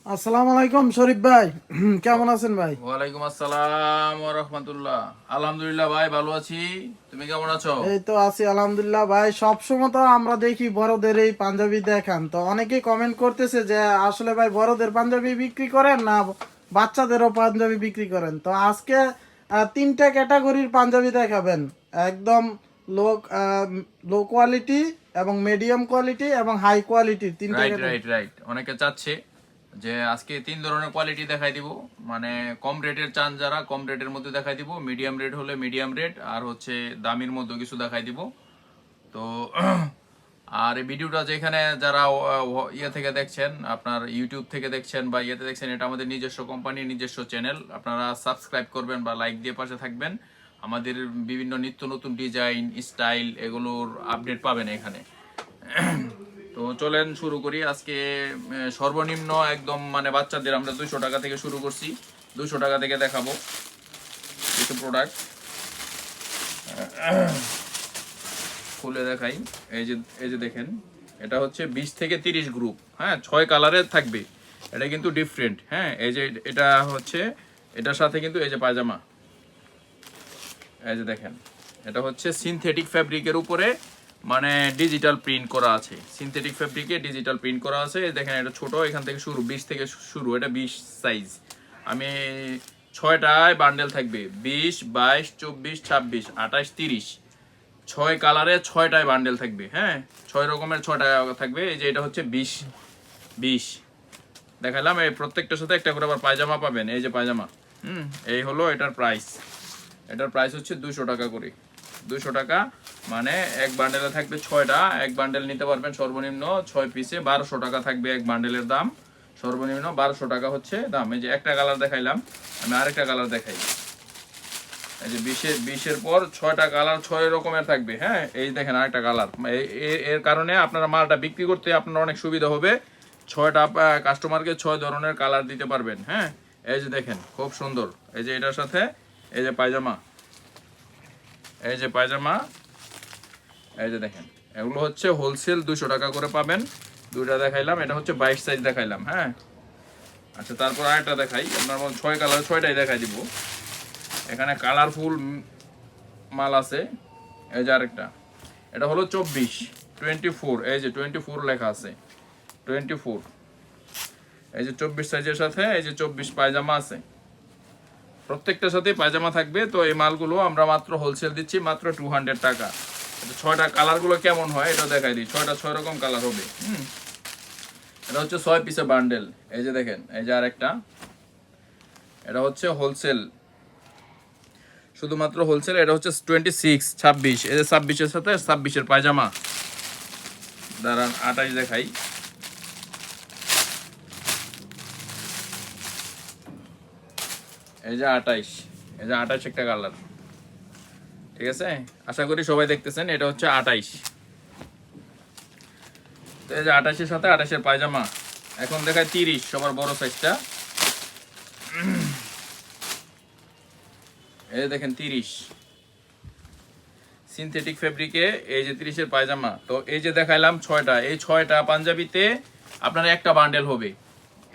আসসালামু আলাইকুম শরীফ ভাই। কেমন আছেন ভাই? ওয়ালাইকুম আসসালাম ওয়া রাহমাতুল্লাহ। আলহামদুলিল্লাহ ভাই, ভালো আছি। তুমি কেমন আছো? এই তো আছি আলহামদুলিল্লাহ ভাই। সবসময় তো আমরা দেখি বড়দের এই পাঞ্জাবি দেখান, তো অনেকেই কমেন্ট করতেছে যে আসলে ভাই বড়দের পাঞ্জাবি বিক্রি করেন না বাচ্চাদেরও পাঞ্জাবি বিক্রি করেন। তো আজকে তিনটা ক্যাটাগরির পাঞ্জাবি দেখাবেন। একদম লো লো কোয়ালিটি এবং মিডিয়াম কোয়ালিটি এবং হাই কোয়ালিটির তিনটা রাইট ক্যাটাগরি। রাইট রাইট অনেকে চাচ্ছে যে আজকে তিন ধরনের কোয়ালিটি দেখাই দিব। মানে কম রেটের চান যারা, কম রেটের মধ্যে দেখাই দিব, মিডিয়াম রেট হলে মিডিয়াম রেট, আর হচ্ছে দামির মধ্যে কিছু দেখাই দিব। তো আর এই ভিডিওটা যেখানে যারা ইয়ে থেকে দেখছেন, আপনার ইউটিউব থেকে দেখছেন বা ইয়েতে দেখছেন, এটা আমাদের নিজস্ব কোম্পানি, নিজস্ব চ্যানেল। আপনারা সাবস্ক্রাইব করবেন বা লাইক দিয়ে পাশে থাকবেন। আমাদের বিভিন্ন নিত্য নতুন ডিজাইন, স্টাইল, এগুলোর আপডেট পাবেন এখানে। তো চলেন শুরু করি আজকে। সর্বনিম্ন একদম মানে বাচ্চাদের আমরা 200 টাকা থেকে শুরু করছি। 200 টাকা থেকে দেখাবো কিছু প্রোডাক্ট, খুলে দেখাই। এই যে এই যে দেখেন, এটা হচ্ছে 20 থেকে 30 গ্রুপ, হ্যাঁ, 6 কালারের থাকবে। এটা কিন্তু ডিফারেন্ট, হ্যাঁ। এই যে এটা হচ্ছে, এটার সাথে কিন্তু এই যে পায়জামা, এই যে দেখেন, এটা হচ্ছে সিনথেটিক ফ্যাব্রিকের উপরে মানে ডিজিটাল প্রিন্ট করা আছে। সিনথেটিক ফ্যাব্রিকে ডিজিটাল প্রিন্ট করা আছে। এই দেখেন, এটা ছোট, এখান থেকে শুরু, 20 থেকে শুরু, এটা 20 সাইজ। আমি 6টায় বান্ডেল থাকবে, 20, 22, 24, 26, 28, 30। 6 কালারে 6টায় বান্ডেল থাকবে, হ্যাঁ, 6 রকমের 6টা থাকবে। এই যে এটা হচ্ছে 20 দেখালাম। এই প্রত্যেকটার সাথে একটা করে আবার পায়জামা পাবেন। এই যে পায়জামা, এই হলো এটার প্রাইস। এটার প্রাইস হচ্ছে 200 টাকা করে। 200 টাকা মানে এক বান্ডেলে থাকবে 6টা। এক বান্ডেল নিতে পারবেন সর্বনিম্ন 6 পিসে, 1200 টাকা থাকবে এক বান্ডেলের দাম। সর্বনিম্ন 1200 টাকা হচ্ছে দাম। এই যে একটা কালার দেখাইলাম, আমি আরেকটা কালার দেখাই। এই যে 20-এর পর 6টা কালার, 6 রকমের থাকবে, হ্যাঁ। এই দেখেন আরেকটা কালার। এর কারণে আপনারা মালটা বিক্রি করতে আপনার অনেক সুবিধা হবে। 6টা কাস্টমারকে 6 ধরনের কালার দিতে পারবেন, হ্যাঁ। এই যে দেখেন, খুব সুন্দর। এই যে এটার সাথে এই যে পায়জামা, এই যে পায়জামা, এই যে দেখেন, এগুলো হচ্ছে হোলসেল 200 টাকা করে পাবেন। দুইটা দেখাইলাম, এটা হচ্ছে 22 সাইজ দেখাইলাম, হ্যাঁ। আচ্ছা, তারপর আরেকটা দেখাই। আপনার 6 কালার, 6টাই দেখাই দিব। এখানে কালারফুল মাল আছে। এই যে আরেকটা, এটা হলো 24, এই যে 24 লেখা আছে, 24। এই যে 24 সাইজের সাথে এই যে 24 পায়জামা আছে। প্রত্যেকটার সাথে পায়জামা থাকবে। তো এই মালগুলো আমরা মাত্র হোলসেল দিচ্ছি মাত্র 200 টাকা। 6টা কালারগুলো কেমন হয় এটা দেখাই দিই। 6টা 6 রকম কালার হবে, এটা হচ্ছে 6 পিসের বান্ডেল। এই যে দেখেন, এই যে আরেকটা, এটা হচ্ছে হোলসেল, শুধুমাত্র হোলসেল। এটা হচ্ছে 26, 26, এই যে 26-এর সাথে 26-এর পায়জামা। দাঁড়ান 28 দেখাই। এই যে 28, এই যে 28 একটা কালার, ঠিক আছে। আশা করি সবাই দেখতেছেন। এটা হচ্ছে 28। তো এই যে 28-এর সাথে 28-এর পায়জামা। এখন দেখায় 30, সবার বড় সাইজটা। এই যে দেখেন 30 সিনথেটিক ফেব্রিকে, এই যে 30-এর পায়জামা। তো এই যে দেখাইলাম 6টা, এই 6টা পাঞ্জাবিতে আপনার একটা বান্ডেল হবে।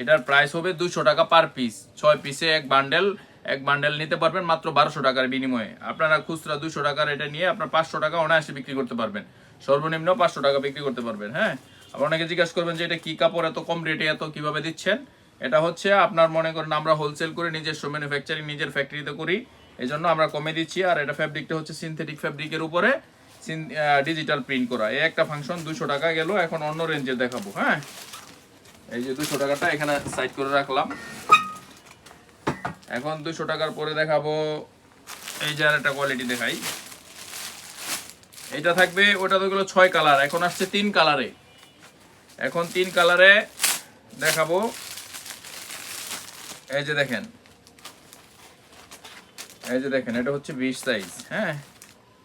এটার প্রাইস হবে 200 টাকা পার পিস। 6 পিসে এক বান্ডেল, এক বান্ডেল নিতে পারবেন মাত্র 1200 টাকার বিনিময়ে। আপনারা খুচরা 200 টাকার এটা নিয়ে আপনার 500 টাকা অনায়াসে বিক্রি করতে পারবেন। সর্বনিম্ন 500 টাকা বিক্রি করতে পারবেন, হ্যাঁ। আবার অনেকে জিজ্ঞাসা করবেন যে এটা কি কাপড়, এত কম রেটে এত কিভাবে দিচ্ছেন। এটা হচ্ছে আপনার মনে করেন আমরা হোলসেল করে নিজস্ব ম্যানুফ্যাকচারিং নিজের ফ্যাক্টরিতে করি, এই জন্য আমরা কমে দিচ্ছি। আর এটা ফ্যাব্রিকটা হচ্ছে সিনথেটিক ফ্যাব্রিকের উপরে ডিজিটাল প্রিন্ট করা। এই একটা ফাংশন 200 টাকা গেল। এখন অন্য রেঞ্জের দেখাবো, হ্যাঁ। এই যে 200 টাকাটা এখানে সাইড করে রাখলাম। এখন 200 টাকার পরে দেখাবো এই যে আরেকটা কোয়ালিটি দেখাই। এটা থাকবে, ওটা তো গেলো 6 কালার, এখন আসছে 3 কালারে। এখন 3 কালারে দেখাবো। এই যে দেখেন, এই যে দেখেন, এটা হচ্ছে 20 সাইজ, হ্যাঁ,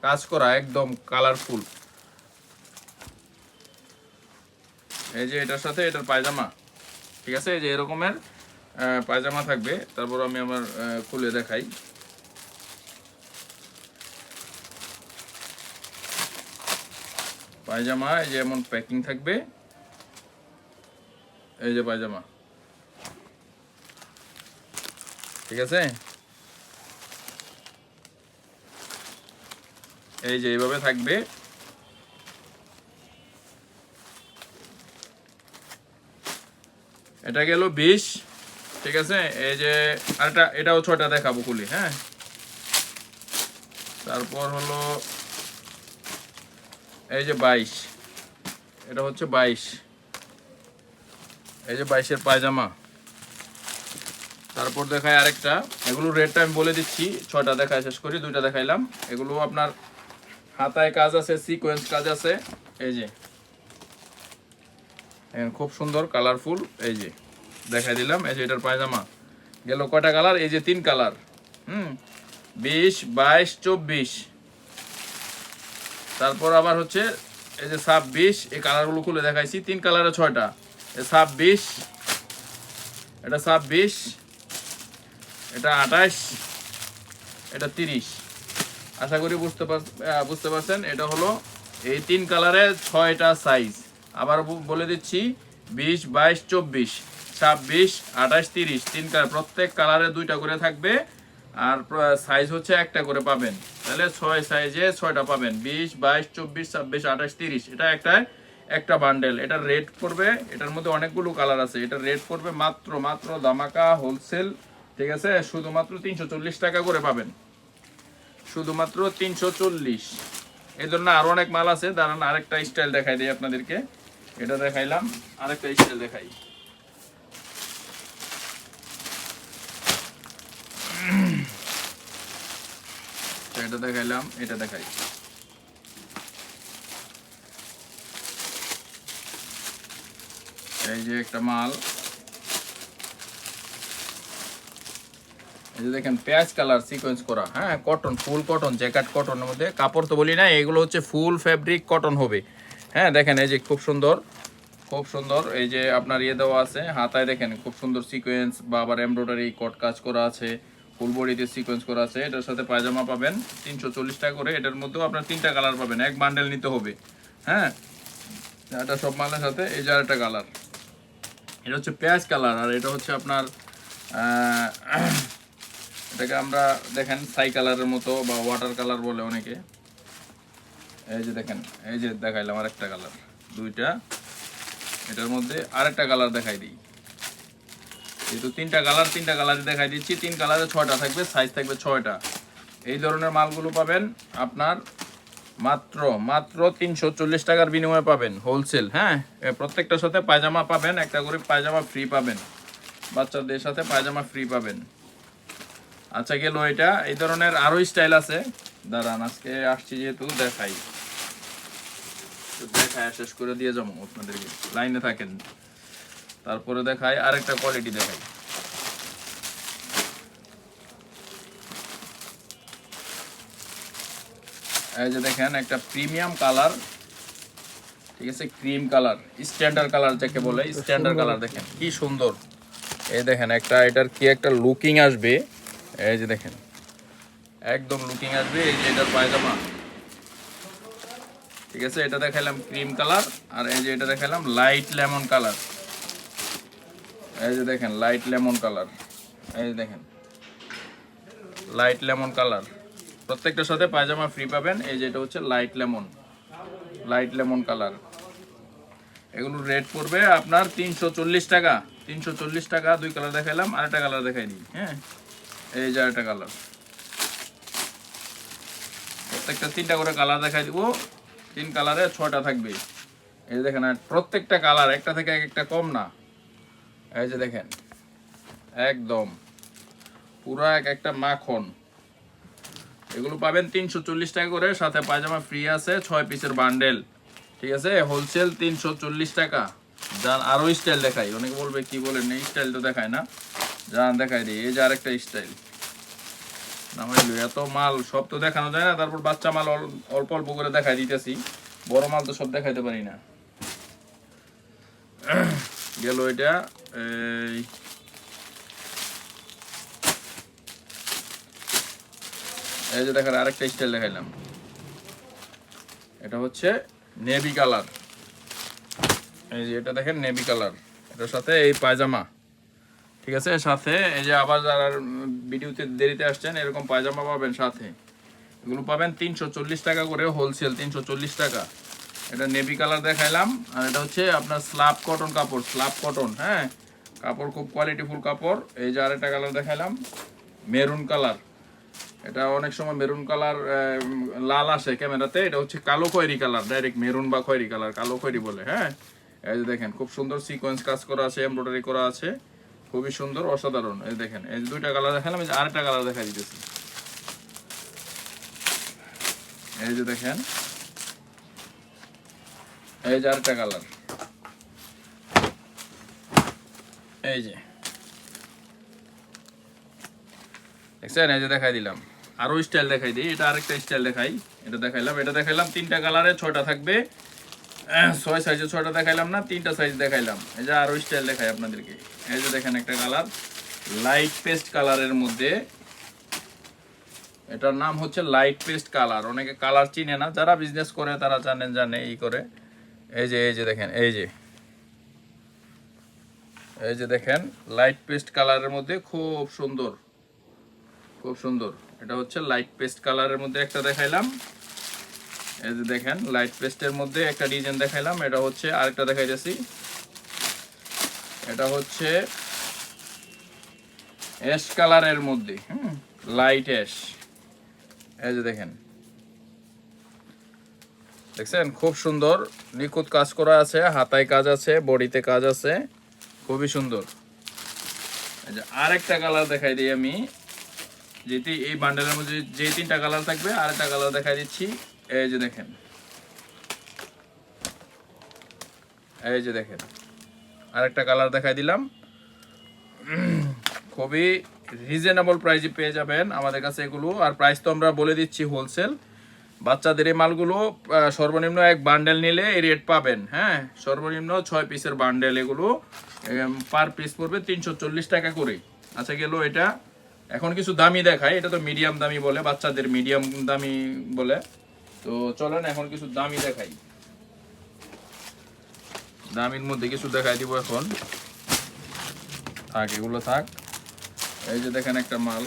কাজ করা একদম কালারফুল। এই যে এটার সাথে এটার পায়জামা, ঠিক আছে। এই যে এরকমের পায়জামা থাকবে। তারপর আমি আমার খুলে দেখাই। পায়জামা এই যে এমন প্যাকিং থাকবে। এই যে পায়জামা, ঠিক আছে, এই যে এইভাবে থাকবে। এটা গেল 20, ঠিক আছে। এই যে আরেকটা, এটাও 6টা দেখাবো খুলি, হ্যাঁ। তারপর হলো এই যে 22, এটা হচ্ছে 22, এই যে 22-এর পায়জামা। তারপর দেখায় আরেকটা, এগুলো রেটটা আমি বলে দিচ্ছি, 6টা দেখায় শেষ করি, 2টা দেখাইলাম। এগুলো আপনার হাতায় কাজ আছে, সিকোয়েন্স কাজ আছে, এই যে খুব সুন্দর কালারফুল, এই যে দেখাই দিলাম। এই যে এটার পায়জামা গেল কয়টা কালার, এই যে 3 কালার, 20, 22, 24। তারপর আবার হচ্ছে এই যে 26, এই কালারগুলো খুলে দেখাইছি, 3 কালারে 6টা, 26, এটা 26, এটা 28, এটা 30। আশা করি বুঝতে পারছেন। এটা হলো এই 3 কালারে 6টা সাইজ। আবার বলে দিচ্ছি, 20, 22, 24, 26, 28, 30, 3 কালার, প্রত্যেক কালারে 2টা করে থাকবে, আর সাইজ হচ্ছে একটা করে পাবেন। তাহলে 6 সাইজে 6টা পাবেন, 20, 22, 24, 26, 28, 30। এটা একটা বান্ডেল। এটার রেট পড়বে, এটার মধ্যে অনেকগুলো কালার আছে, এটার রেট পড়বে মাত্র দামাকা হোলসেল, ঠিক আছে, শুধুমাত্র 340 টাকা করে পাবেন, শুধুমাত্র 340। এই ধরনের আরো অনেক মাল আছে, দাঁড়ান আরেকটা স্টাইল দেখাই দিই আপনাদেরকে। এটা দেখাইলাম, আরেকটা স্টাইল দেখাই। এটা দেখাইলাম, এটা দেখাই। এই যে একটা মাল, এই যে দেখেন পেঁয়াজ কালার সিকোয়েন্স করা, হ্যাঁ, কটন, ফুল কটন, জ্যাকেট কটনের মধ্যে, কাপড় তো বলি না, এগুলো হচ্ছে ফুল ফ্যাব্রিক কটন হবে, হ্যাঁ। দেখেন এই যে খুব সুন্দর, খুব সুন্দর, এই যে আপনার ইয়ে দেওয়া আছে হাতায়, দেখেন খুব সুন্দর সিকোয়েন্স বা আবার এমব্রয়ডারি কট কাজ করা আছে, ফুল বডিতে সিকোয়েন্স করা আছে। এটার সাথে পায়জামা পাবেন 340 টাকা করে। এটার মধ্যেও আপনার 3টা কালার পাবেন, এক বান্ডেল নিতে হবে, হ্যাঁ। এটা সব মালের সাথে এই যে আরেকটা কালার, এটা হচ্ছে পেঁয়াজ কালার, আর এটা হচ্ছে আপনার এটাকে আমরা দেখেন ছাই কালারের মতো বা ওয়াটার কালার বলে অনেকে। এই যে দেখেন, এই যে দেখাইলাম আরেকটা কালার, 2টা। এটার মধ্যে আরেকটা কালার দেখাই দিই, যেহেতু 3টা কালার দেখাই দিচ্ছি। 3 কালারে 6টা থাকবে, সাইজ থাকবে 6টা। এই ধরনের মালগুলো পাবেন আপনার মাত্র 340 টাকার বিনিময়ে পাবেন হোলসেল, হ্যাঁ। প্রত্যেকটার সাথে পায়জামা পাবেন, একটা করে পায়জামা ফ্রি পাবেন, বাচ্চাদের সাথে পায়জামা ফ্রি পাবেন। আচ্ছা গেল এটা। এই ধরনের আরো স্টাইল আছে, দাঁড়ান আজকে আসছি যেহেতু দেখাই, শেষ করে দিয়ে যাবো আপনাদেরকে, লাইনে থাকেন। তারপরে দেখাই আরেকটা কোয়ালিটি দেখাই। এই যে দেখেন একটা প্রিমিয়াম কালার, ঠিক আছে, ক্রিম কালার, স্ট্যান্ডার্ড কালার যাকে বলে, স্ট্যান্ডার্ড কালার। দেখেন কি সুন্দর, এই দেখেন একটা, এটার কি একটা লুকিং আসবে, এই যে দেখেন একদম লুকিং আসবে। এই যে এটার পায়জামা, ঠিক আছে, এটা দেখাইলাম ক্রিম কালার, আর এই যে এটা দেখাইলাম লাইট লেমন কালার। এই যে দেখেন লাইট লেমন কালার, এই যে দেখেন লাইট লেমন কালার, প্রত্যেকটার সাথে পায়জামা ফ্রি পাবেন। এই যে এটা হচ্ছে লাইট লেমন কালার। এগুলোর রেট পড়বে আপনার 340 টাকা, 340 টাকা। 2 কালার দেখাইলাম, আরেকটা কালার দেখাই দিই, হ্যাঁ। এই যে আরেকটা কালার, প্রত্যেকটা 3টা করে কালার দেখাই দিব, 3 কালারে 6টা থাকবে। এই যে দেখেন, প্রত্যেকটা কালার একটা থেকে একটা কম না। এই যে দেখেন একদম পুরো একটা মাখন। এগুলো পাবেন 340 টাকা করে, সাথে পায়জামা ফ্রি আছে, 6 পিসের বান্ডেল, ঠিক আছে, হোলসেল 340 টাকা। যান আরো স্টাইল দেখাই, অনেকে বলবে কি বলেন এই স্টাইল তো দেখায় না, যান দেখাই দিই। এই যে আরেকটা স্টাইল, না হইলো এত মাল সব তো দেখানো যায় না, তারপর বাচ্চা মাল অল্প অল্প করে দেখাই দিতেছি, বড় মাল তো সব দেখাইতে পারি না। গেল এটা। এই যে দেখেন আরেকটা স্টাইল দেখাইলাম, এটা হচ্ছে নেভি কালার। এই যে এটা দেখেন নেভি কালার, এটার সাথে এই পায়জামা, ঠিক আছে। সাথে এই যে আবার যারা ভিডিওতে দেরিতে আসছেন এরকম পায়জামা পাবেন সাথে, এগুলো পাবেন 340 টাকা করে হোলসেল, 340 টাকা। এটা নেভি কালার দেখাইলাম, আর এটা হচ্ছে আপনার স্ল্যাব কটন কাপড়, স্ল্যাব কটন। হ্যাঁ, কাপড় খুব কোয়ালিটিফুল কাপড়। এই যে আরেকটা কালার দেখাইলাম মেরুন কালার, এটা অনেক সময় মেরুন কালার লাল আসে ক্যামেরাতে, এটা হচ্ছে কালো খয়েরি কালার, ডাইরেক্ট মেরুন বা খয়েরি কালার, কালো খয়েরি বলে। হ্যাঁ, এই যে দেখেন খুব সুন্দর সিকোয়েন্স কাজ করা আছে, এমব্রয়ডারি করা আছে, খুবই সুন্দর, অসাধারণ। এই দেখেন এই দুইটা কালার দেখালাম, এই যে আরেকটা কালার দেখা দিতেছি। এই যে দেখেন এই যে আরেকটা কালার, এই যে দেখছেন, এই যে দেখাই দিলাম। আরো স্টাইল দেখাই দিই, এটা আরেকটা স্টাইল দেখাই। এটা দেখাইলাম 3টা কালারে 6টা থাকবে, 6 সাইজে 6টা দেখাইলাম না, 3টা সাইজ দেখাইলাম। এই যে আরো স্টাইল দেখাই আপনাদেরকে। এই যে দেখেন একটা কালার লাইট পেস্ট কালারের মধ্যে, এটার নাম হচ্ছে লাইট পেস্ট কালার। অনেকে কালার চিনে না, যারা বিজনেস করে তারা জানে এই করে। এই যে দেখেন, এই যে দেখেন লাইট পেস্ট কালারের মধ্যে খুব সুন্দর, খুব সুন্দর। এটা হচ্ছে লাইট পেস্ট কালারের মধ্যে একটা দেখাইলাম। এই যে দেখেন লাইট পেস্টের মধ্যে একটা ডিজাইন দেখাইলাম। এটা হচ্ছে আরেকটা দেখাইতেছি, এটা হচ্ছে অ্যাশ কালারের মধ্যে, লাইট অ্যাশ। এই যে দেখেন, দেখছেন খুব সুন্দর নিখুঁত কাজ করা আছে, হাতায় কাজ আছে, বডিতে কাজ আছে, খুবই সুন্দর। এই যে আরেকটা কালার দেখাই দিই আমি, যেটি এই বান্ডেলের মধ্যে যে 3টা কালার থাকবে, আরেকটা কালার দেখাই দিচ্ছি। এই যে দেখেন, এই যে দেখেন আরেকটা কালার দেখাই দিলাম। খুবই রিজনেবল প্রাইসে পেয়ে যাবেন আমাদের কাছে এগুলো। আর প্রাইস তো আমরা বলে দিচ্ছি হোলসেল। বাচ্চাদের এই মালগুলো সর্বনিম্ন 1 বান্ডেল নিলে এই রেট পাবেন। হ্যাঁ, সর্বনিম্ন 6 পিসের বান্ডেল, এগুলো পার পিস পড়বে 340 টাকা করে। আচ্ছা গেল এটা। এখন কিছু দামি দেখায়, এটা তো মিডিয়াম দামি বলে, বাচ্চাদের মিডিয়াম দামি বলে। তো চলেন এখন কিছু দামি দেখাই, দামির মধ্যে কিছু দেখাই দিব এখন। থাক, এগুলো থাক। এই যে দেখেন একটা মাল,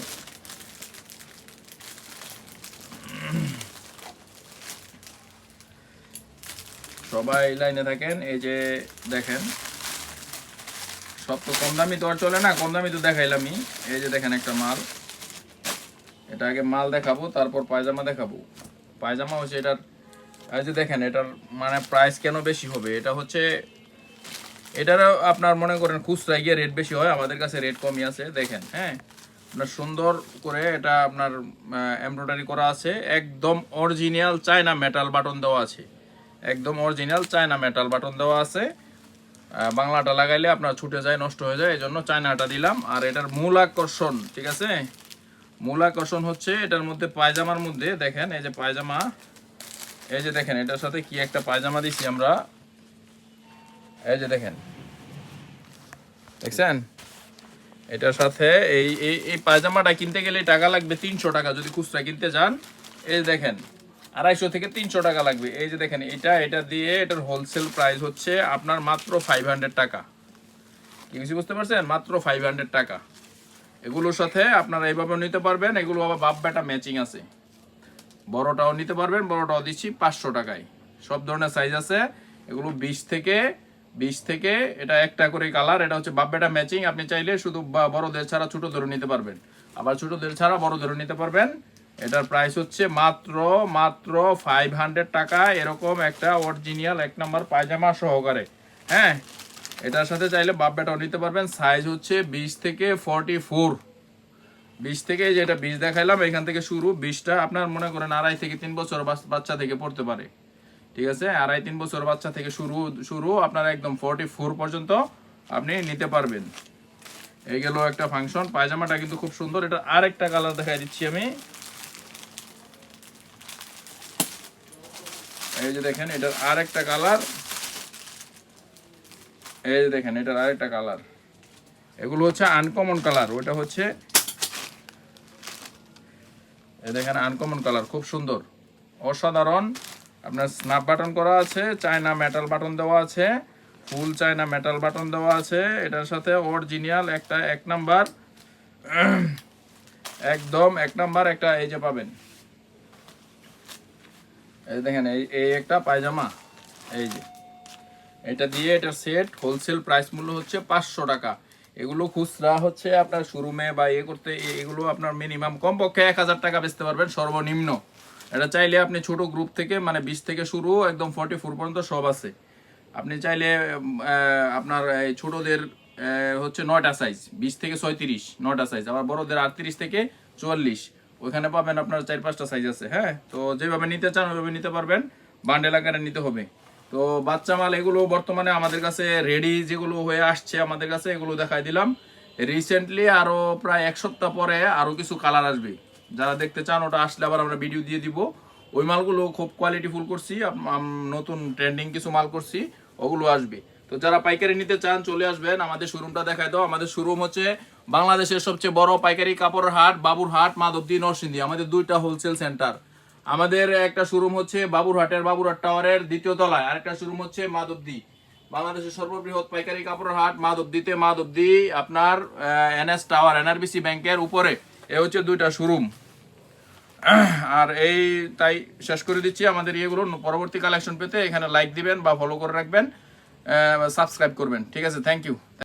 সবাই লাইনে থাকেন। এই যে দেখেন, সব তো কম দামি তো আর চলে না, কম দামি তো দেখাইলামই। এই যে দেখেন একটা মাল, এটা আগে মাল দেখাবো তারপর পায়জামা দেখাবো। পায়জামা হচ্ছে এটার, এই যে দেখেন এটার মানে প্রাইস কেন বেশি হবে, এটা হচ্ছে এটারও আপনার মনে করেন খুচরা গিয়ে রেট বেশি হয়, আমাদের কাছে রেট কমই আছে। দেখেন, হ্যাঁ, আপনার সুন্দর করে এটা আপনার এমব্রয়ডারি করা আছে, একদম অরিজিনাল চায়না মেটাল বাটন দেওয়া আছে, একদম অরিজিনাল চায়না মেটাল বাটন দেওয়া আছে। বাংলাটা লাগাইলে আপনার ছুটে যায়, নষ্ট হয়ে যায়, এই জন্য চায়নাটা দিলাম। আর এটার মূল আকর্ষণ, ঠিক আছে, মূল আকর্ষণ হচ্ছে এটার মধ্যে পায়জামার মধ্যে দেখেন, এই যে পায়জামা, এই যে দেখেন এটার সাথে কি একটা পায়জামা দিছি আমরা। এই যে দেখেন, দেখছেন এটার সাথে এই এই পায়জামাটা কিনতে গেলে টাকা লাগবে 300 টাকা যদি খুচরা কিনতে যান। এই দেখেন 250 থেকে 300 টাকা লাগবে। এই যে দেখেন এটা দিয়ে এটার হোলসেল প্রাইস হচ্ছে আপনার মাত্র 500 টাকা। কি কিছু বুঝতে পারছেন? মাত্র 500 টাকা। এগুলোর সাথে আপনারা এইভাবে নিতে পারবেন। এগুলো আবার বাপ বেটা ম্যাচিং আছে, বড়টাও নিতে পারবেন, বড়টাও দিচ্ছি 500 টাকায়। সব ধরনের সাইজ আছে এগুলো, 20 থেকে এটা একটা করে কালার। এটা হচ্ছে বাপ বেটা ম্যাচিং, আপনি চাইলে শুধু বড়দের ছাড়া ছোটদেরও নিতে পারবেন, আবার ছোটদের ছাড়া বড়দেরও নিতে পারবেন। এটার প্রাইস হচ্ছে মাত্র 500 টাকা। এরকম একটা অরিজিনাল 1 নাম্বার পায়জামা সহকারে। হ্যাঁ, এটার সাথে চাইলে বাপ বেটাও নিতে পারবেন। সাইজ হচ্ছে 20 থেকে 44। 20 থেকে, যেটা 20 দেখাইলাম এখান থেকে শুরু। 20টা আপনার মনে করেন 2.5 থেকে 3 বছর বাচ্চা থেকে পড়তে পারে, ঠিক আছে, 2.5-3 বছর বাচ্চা থেকে শুরু আপনার একদম 44 পর্যন্ত আপনি নিতে পারবেন। এই গেল একটা ফাংশন। পায়জামাটা কিন্তু খুব সুন্দর। এটা আরেকটা কালার দেখাই দিচ্ছি আমি। এই যে দেখেন এটার আরেকটা কালার, এই যে দেখেন এটার আরেকটা কালার। এগুলো হচ্ছে আনকমন কালার, ওটা হচ্ছে এই দেখেন আনকমন কালার, খুব সুন্দর, অসাধারণ। আপনার স্ন্যাপ বাটন করা আছে, চায়না মেটাল বাটন দেওয়া আছে, ফুল চায়না মেটাল বাটন দেওয়া আছে, এটার সাথে অরিজিনাল একটা 1 নাম্বার একদম 1 নাম্বার একটা এই যে পাবেন, এই দেখেন এই একটা পায়জামা, এই যে এটা দিয়ে এটার সেট হোলসেল প্রাইস মূল্য হচ্ছে 500 টাকা। এগুলো খুচরা হচ্ছে আপনার শোরুমে বা করতে এগুলো আপনার মিনিমাম কমপক্ষে 1000 টাকা বেচতে পারবেন সর্বনিম্ন। এটা চাইলে আপনি ছোট গ্রুপ থেকে মানে 20 থেকে শুরু একদম 44 পর্যন্ত সব আছে। আপনি চাইলে আপনার এই ছোটদের হচ্ছে 9টা সাইজ 20 থেকে 36 9টা সাইজ, আবার বড়দের 38 থেকে 44 ওইখানে পাবেন আপনার 4-5টা সাইজ আছে। হ্যাঁ, তো যেভাবে নিতে চান ওইভাবে নিতে পারবেন, বান্ডেল আকারে নিতে হবে। তো বাচ্চা মাল এগুলো বর্তমানে আমাদের কাছে রেডি যেগুলো হয়ে আসছে আমাদের কাছে এগুলো দেখাই দিলাম। রিসেন্টলি আরো প্রায় 1 সপ্তাহ পরে আরো কিছু কালার আসবে, যারা দেখতে চান ওটা আসলে আবার আমরা ভিডিও দিয়ে দিব। ওই মালগুলো খুব কোয়ালিটি ফুল করছি, নতুন ট্রেন্ডিং কিছু মাল করছি, ওগুলো আসবে। তো যারা পাইকারি নিতে চান চলে আসবেন, আমাদের শোরুমটা দেখাই দাও। আমাদের শোরুম হচ্ছে বাংলাদেশের সবচেয়ে বড় পাইকারি কাপড়ের হাট বাবুরহাট, মাধবদী, নরসিংদী। আমাদের 2টা হোলসেল সেন্টার। আমাদের একটা শোরুম হচ্ছে বাবুরহাট টাওয়ারের 2য় তলায়, আরেকটা শোরুম হচ্ছে মাধবদী। বাংলাদেশের সর্ববৃহৎ পাইকারি কাপড়ের হাট মাধবদীতে, মাধবদী আপনার এনএস টাওয়ার এনআরবিসি ব্যাংকের উপরে। এই হচ্ছে 2টা শোরুম। আর এই তাই শেষ করে দিচ্ছি আমাদের ইয়েগুলো। পরবর্তী কালেকশন পেতে এখানে লাইক দিবেন বা ফলো করে রাখবেন, সাবস্ক্রাইব করবেন। ঠিক আছে, থ্যাংক ইউ।